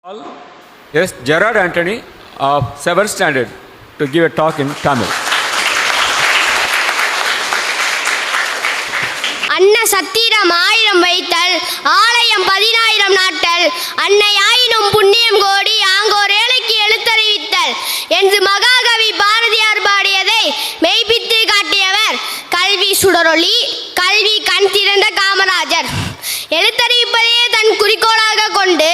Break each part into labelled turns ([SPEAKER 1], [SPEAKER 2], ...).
[SPEAKER 1] Yes, Gerard Anthony of 7th standard to give a talk in Tamil.
[SPEAKER 2] அன்ன சத்திரம் 1000 வைத்தல் ஆலயம் 10000 நாட்டல் அன்னை ஆயினும் புண்ணியம் கோடி ஆங்கோர் ஏழைக்கு எழுத்தறிவித்தல் என்று மகாகவி பாரதியார் பாடியதை மெய்ப்பித்து காட்டியவர் கல்வி சுடரொளி கல்வி கண் திறந்த காமராஜர். எழுத்தறிவிப்பதையே தன் குறிக்கோளாக கொண்டு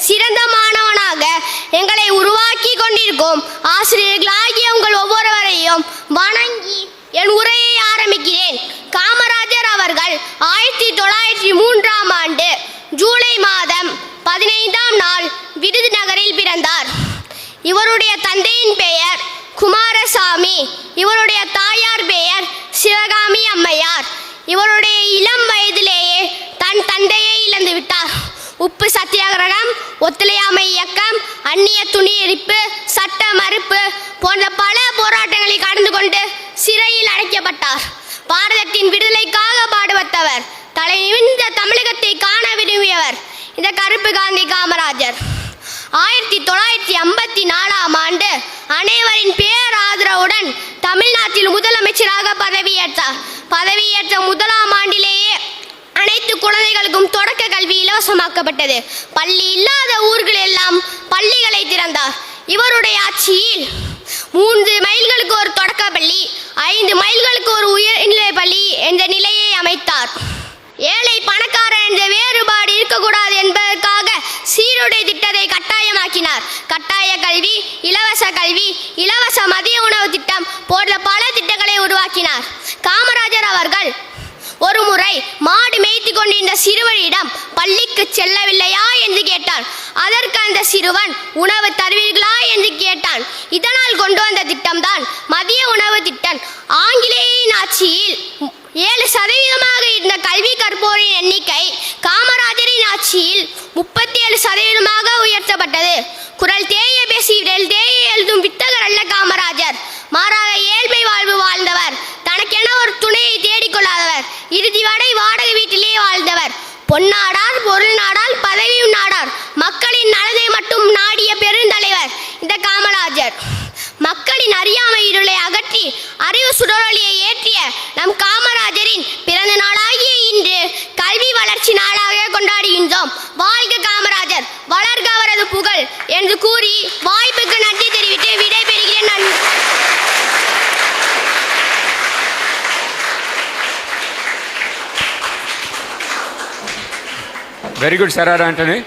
[SPEAKER 2] சிறந்த மாணவனாக எங்களை உருவாக்கி கொண்டிருக்கும் ஆசிரியர்களாகிய உங்கள் ஒவ்வொருவரையும் வணங்கி என் உரையை ஆரம்பிக்கிறேன். காமராஜர் அவர்கள் 1903ஆம் ஆண்டு ஜூலை மாதம் 15ஆம் நாள் விருதுநகரில் பிறந்தார். இவருடைய தந்தையின் பெயர் குமாரசாமி, இவருடைய தாயார் பெயர் சிவகாமி அம்மையார். இவருடைய இளம் வயதிலேயே தன் தந்தையை இழந்து விட்டார். உப்பு சத்தியாகிரகம், ஒத்துழையாமை இயக்கம், அந்நிய துணி எரிப்பு, சட்ட மறுப்பு போன்ற பல போராட்டங்களை கடந்து கொண்டு சிறையில் அடைக்கப்பட்டார். பாரதத்தின் விடுதலைக்காக பாடுபட்டவர், தலை நிமிர்ந்த தமிழகத்தை காண விரும்பியவர் இந்த கருப்பு காந்தி காமராஜர். 1954ஆம் ஆண்டு அனைவரின் பேராதரவுடன் தமிழ்நாட்டில் முதலமைச்சராக பதவியேற்றார். பதவியேற்ற முதலாம் ஆண்டிலேயே அனைத்து குழந்தைகளுக்கும் தொடக்க கல்வி இலவசமாக்கப்பட்டது. பள்ளி இல்லாத ஊர்கள் எல்லாம் பள்ளிகளை திறந்தார். இவருடைய ஆட்சியில் 3 மைல்களுக்கு ஒரு தொடக்க பள்ளி, 5 மைல்களுக்கு ஒரு உயர்நிலை பள்ளி என்ற நிலையை அமைத்தார். ஏழை பணக்காரர் என்ற வேறுபாடு இருக்கக்கூடாது என்பதற்காக சீருடை திட்டத்தை கட்டாயமாக்கினார். கட்டாய கல்வி, இலவச மதிய உணவு திட்டம் போன்ற பல திட்டங்களை உருவாக்கினார். காமராஜர் அவர்கள் ஒரு முறை மாடு மேய்த்து கொண்டிருந்த சிறுவனிடம் பள்ளிக்கு செல்லவில்லையா என்று கேட்டான். அதற்கு அந்த சிறுவன் உணவு தருவீர்களா என்று கேட்டான். இதனால் கொண்டு வந்த திட்டம்தான் மதிய உணவு திட்டம். ஆங்கிலேயின் ஆட்சியில் 7% இருந்த கல்வி கற்போரின் எண்ணிக்கை காமராஜரின் ஆட்சியில் 37% உயர்த்தப்பட்டது. குரல் தேய பேசி விரல் தேய எழுதும் வித்தகர் அல்ல காமராஜர். மாறாக ஏழ்மை வாழ்வு வாழ்ந்தவர். தனக்கென ஒரு துணையை தேடிக்கொள்ளாதவர். இறுதி வரை வாடகை வீட்டிலே வாழ்ந்தவர். பொன்னாடார், பொருள் நாடால், பதவியும் நாடார், மக்களின் நலனை மட்டும் நாடிய பெருந்தலைவர் இந்த காமராஜர். மக்களின் அறியாமை இருளை அகற்றி அறிவு சுடரொளியை ஏற்றிய நம் காமராஜரின் பிறந்த நாளாகிய இன்று கல்வி வளர்ச்சி நாளாக கொண்டாடுகின்றோம். வாழ்க காமராஜர், வளர்க அவரது புகழ் என்று கூறி வாய்ப்புக்கு நன்றி தெரிவித்து விடைபெறுகிறேன். நன்றி.
[SPEAKER 1] Very good, Gerard Anthony.